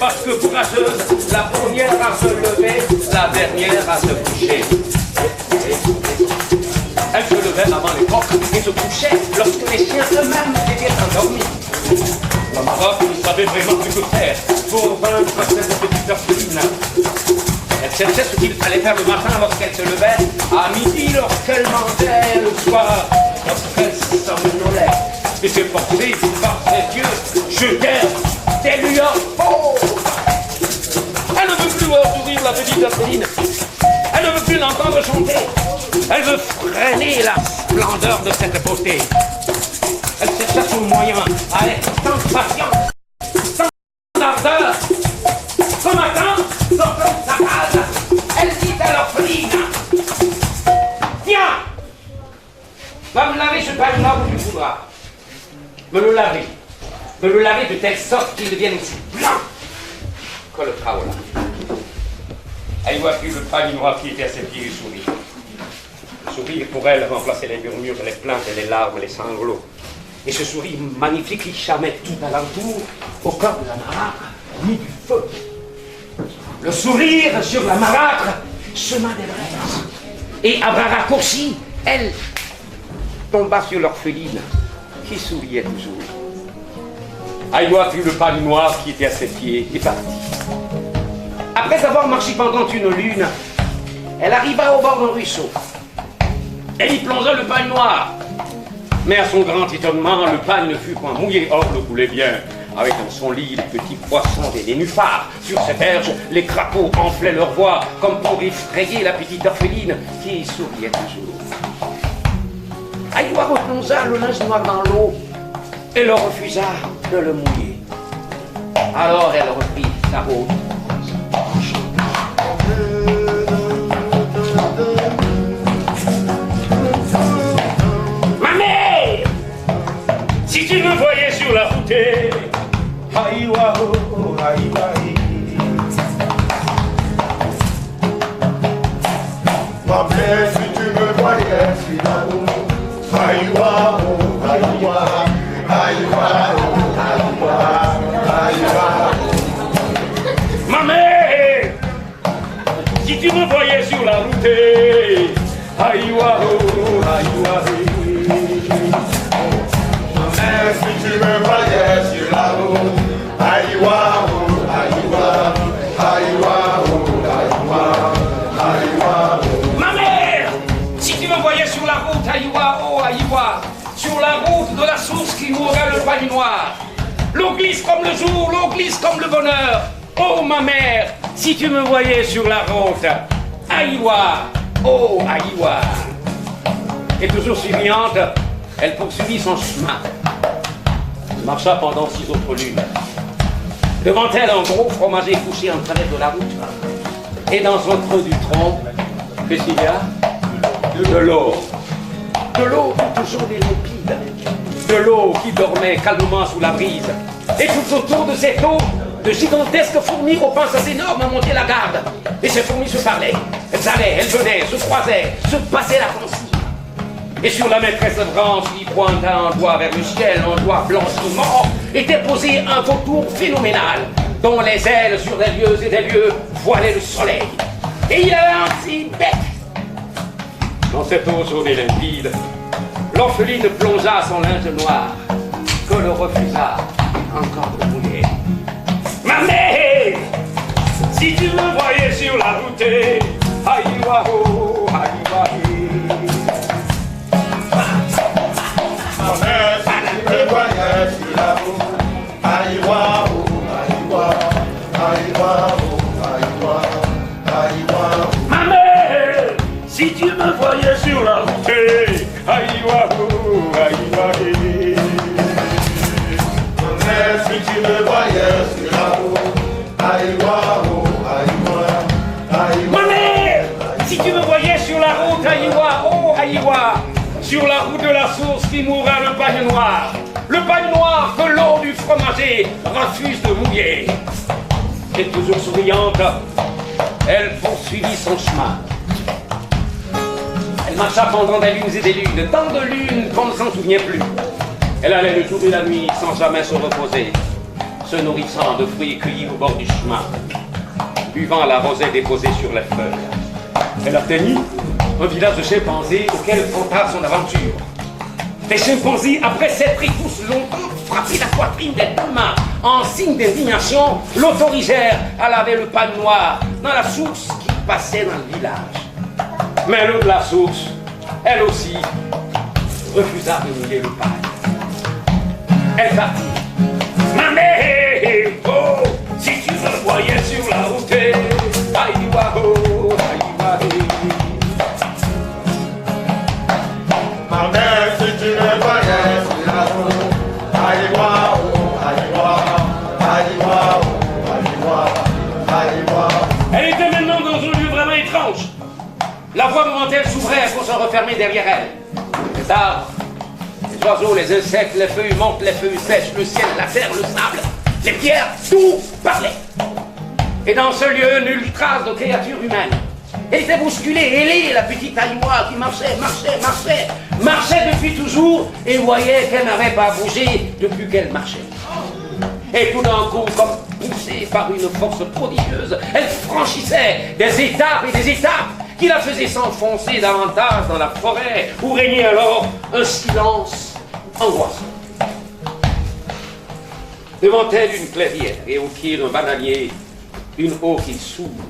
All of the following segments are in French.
Parce que courageuse, la première à se lever, la dernière à se coucher. Elle se levait avant les coqs et se couchait lorsque les chiens eux-mêmes étaient endormis. Le Maroc ne savait vraiment plus que faire pour vaincre cette petite orpheline. Elle cherchait ce qu'il fallait faire le matin lorsqu'elle se levait, à midi lorsqu'elle mangeait, le soir lorsqu'elle somnolait. Et s'est portée par ses yeux jetèrent des lueurs fauves. Elle ne veut plus voir sourire la petite orpheline. Elle ne veut plus l'entendre chanter. Elle veut freiner la splendeur de cette beauté. Elle chercha son moyen à être sans patience, sans ardeur. Ce matin, sortant de sa case, elle dit à l'orpheline: tiens, va me laver ce pain-là où tu voudras. Me le laver de telle sorte qu'il devienne aussi blanc que le kaola. Elle voit plus le palinois qui était à ses pieds et sourit. Le sourire pour elle remplaçait les murmures, les plaintes, les larmes, les sanglots. Et ce sourire magnifique qui chamait tout alentour, au cœur de la marâtre, mit du feu. Le sourire sur la marâtre sema des braises. Et à bras raccourcis, elle tomba sur l'orpheline, qui souriait toujours. Aïwa prit le pagne noir qui était à ses pieds et partit. Après avoir marché pendant une lune, elle arriva au bord d'un ruisseau. Elle y plongea le pagne noir. Mais à son grand étonnement, le pagne ne fut point mouillé. Or, le coulait bien. Avec dans son lit les petits poissons et les nénuphars. Sur ses berges, les crapauds enflaient leur voix comme pour effrayer la petite orpheline qui souriait toujours. Aïwa replongea le linge noir dans l'eau et leur refusa de le mouiller. Alors elle reprit sa route. Ma mère, si tu me voyais sur la route, aïwa, oh, aïwa, ma mère, si tu me voyais sur la route, aïwa, oh, aïwa, aïwa, oh, aïwa, aïwa. ma mère, si tu me voyais sur la route, aïwa, oh, aïwa, Ma mère, si tu me voyais sur la route, aïwa, oh, aïwa, aïwa, oh, aïwa, aïwa, oh. ma mère, si tu me voyais sur la route, aïwa, oh, aïwa, sur la route de la source qui mourrait le pagne noir. L'eau glisse comme le jour, l'eau glisse comme le bonheur. Oh, ma mère, si tu me voyais sur la route, aïwa, oh, aïwa. Et toujours souriante, elle poursuivit son chemin. Elle marcha pendant 6 autres lunes. Devant elle, un gros fromager couché en travers de la route. Et dans un creux du tronc, qu'est-ce qu'il y a? De l'eau. De l'eau toujours des limpide. De l'eau qui dormait calmement sous la brise. Et tout autour de cette eau, de gigantesques fourmis aux pinces énormes montaient la garde. Et ces fourmis se parlaient. Elles allaient, elles venaient, se croisaient, se passaient la consigne. Et sur la maîtresse branche qui pointa un doigt vers le ciel, un doigt blanchiment, était posé un vautour phénoménal, dont les ailes sur des lieux et des lieux voilaient le soleil. Et il avait un petit bec. Dans cette eau chaude et limpide, l'orpheline plongea son linge noir, que le refusa encore de mouiller. Ma mère, si tu me voyais sur la route, aïwa, oh, aïwa, Ma mère, si tu me voyais sur la route, aïwa, oh, aïwa, aïwa, oh, aïwa, aïwa, oh. ma mère, si tu me voyais sur la route, aïwa, oh, aïwa, Ma mère, si tu me voyais sur la route, aïwa, oh, aïwa, aïwa. ma mère, si tu me voyais sur la route, aïwa, oh, aïwa, sur la route de la source qui mourra le pagne noir que l'eau du fromager refuse de mouiller. Et toujours souriante, elle poursuivit son chemin. Elle marcha pendant des lunes et des lunes, tant de lunes qu'on ne s'en souvenait plus. Elle allait le jour et la nuit sans jamais se reposer. se nourrissant de fruits cueillis au bord du chemin, buvant la rosée déposée sur les feuilles. Elle atteignit un village de chimpanzés auquel elle tenta son aventure. Les chimpanzés, après s'être pris tous longtemps frappé la poitrine des deux mains, en signe d'indignation, l'autorisèrent à laver le pagne noir dans la source qui passait dans le village. Mais l'eau de la source, elle aussi, refusa de mouiller le pagne. Elle partit. Mamé, oh, si tu me voyais sur la route, aïe, waho, aïe, wahe. Ma mère, si tu me voyais sur la route, aïe, waho, aïe, waho, aïe, waho, aïe, waho, aïe, waho. Elle était maintenant dans un lieu vraiment étrange. La voie momentelle s'ouvrait pour se refermer derrière elle. Les arbres, les oiseaux, les insectes, les feuilles montent, les feuilles sèchent, le ciel, la terre, le sable, les pierres, tout parlait. Et dans ce lieu, nulle trace de créature humaine. Elle était bousculée, ailée, la petite Aïwa qui marchait depuis toujours et voyait qu'elle n'avait pas bougé depuis qu'elle marchait. Et tout d'un coup, comme poussée par une force prodigieuse, elle franchissait des étapes et des étapes qui la faisaient s'enfoncer davantage dans la forêt, où régnait alors un silence angoissant. Devant elle, une clairière, et au pied d'un bananier, une eau qui s'ouvre.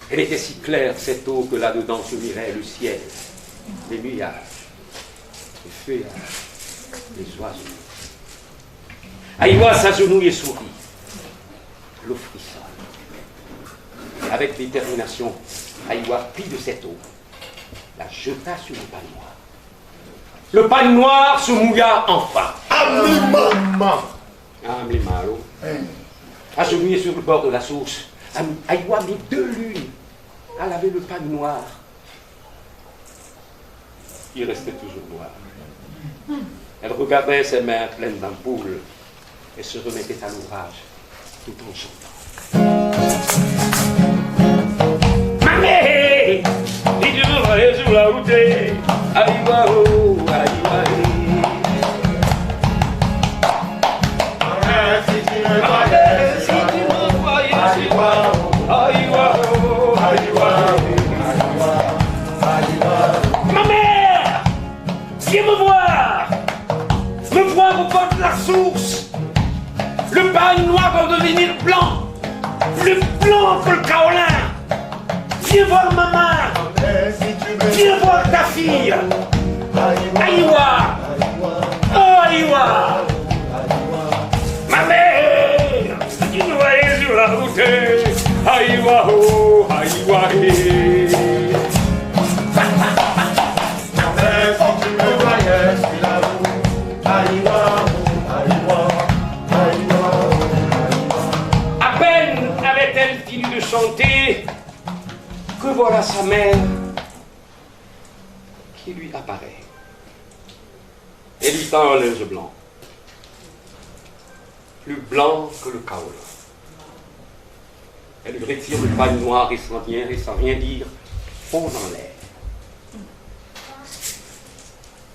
Elle était si claire, cette eau, que là-dedans se mirait le ciel, les nuages, les feuillages, les oiseaux. Aïwa s'agenouille et sourit. L'eau frissonne. Avec détermination, Aïwa prit de cette eau, la jeta sur le pagne noir. Le pagne noir se mouilla enfin. Amlimama. Amlimalo. Agenouillé sur le bord de la source, Aïwa mit 2 lunes à laver le pagne noir. Il restait toujours noir. Elle regardait ses mains pleines d'ampoules et se remettait à l'ouvrage tout en chantant. Mamé, si tu me voyais sur la route, Aïwa, oh, Aïwa, Si tu me voyais, si tu me voyais sur la route, Aïwa, oh, Aïwa, ma mère, viens me voir au bord de la source. Le pagne noir va devenir blanc, plus blanc que le kaolin. Viens voir maman, viens voir ta fille. Aïwa, oh Aïwa, ma mère, si tu me voyais sur la route, Aïwa, oh Aïwa, à peine avait-elle fini de chanter que voilà sa mère qui lui apparaît. Elle lui tend un linge blanc, plus blanc que le kaolin. Elle lui retire le pagne noir et sans rien dire, fond dans l'air.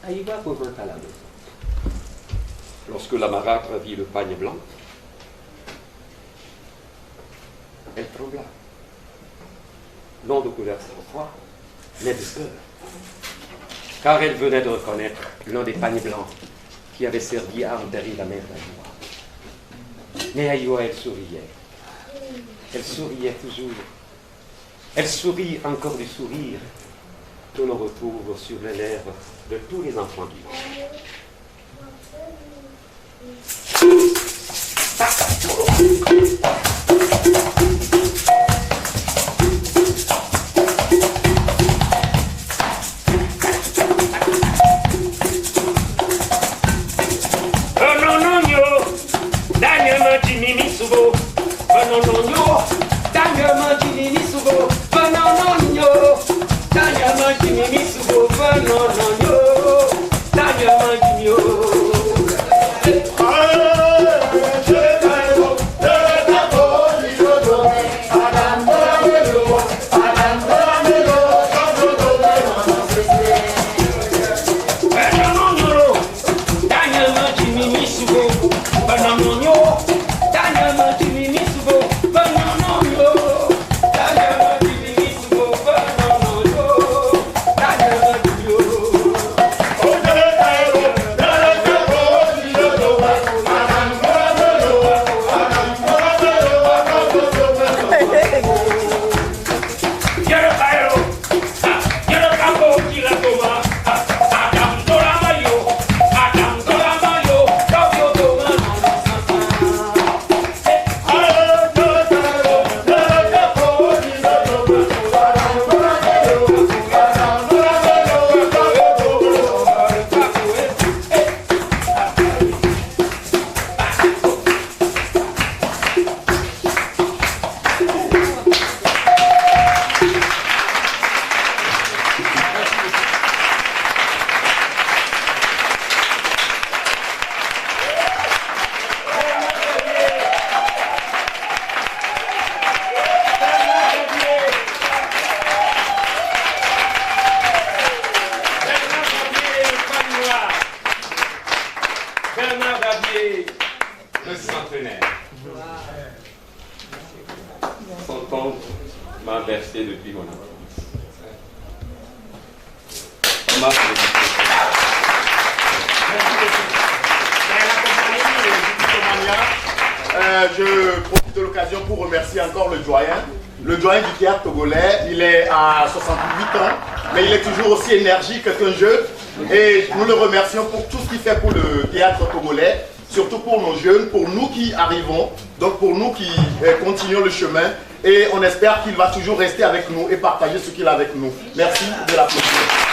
Aïwa revint à la maison. Lorsque la marâtre vit le pagne blanc, elle trembla. Non de colère cette fois, mais de peur. Car elle venait de reconnaître l'un des pagnes blancs qui avait servi à enterrer la mère d'Aïwa. Mais Aïwa, elle souriait. Elle souriait toujours. Elle sourit encore du sourire que l'on retrouve sur les lèvres de tous les enfants du monde. Le centenaire. Son compte m'a versé depuis mon enfance. Je profite de l'occasion pour remercier encore le doyen du théâtre togolais. Il est à 68 ans, mais il est toujours aussi énergique qu'un jeune. Et nous le remercions pour tout ce qu'il fait pour le théâtre togolais, surtout pour nos jeunes, pour nous qui arrivons, donc pour nous qui continuons le chemin. Et on espère qu'il va toujours rester avec nous et partager ce qu'il a avec nous. Merci de l'applaudir.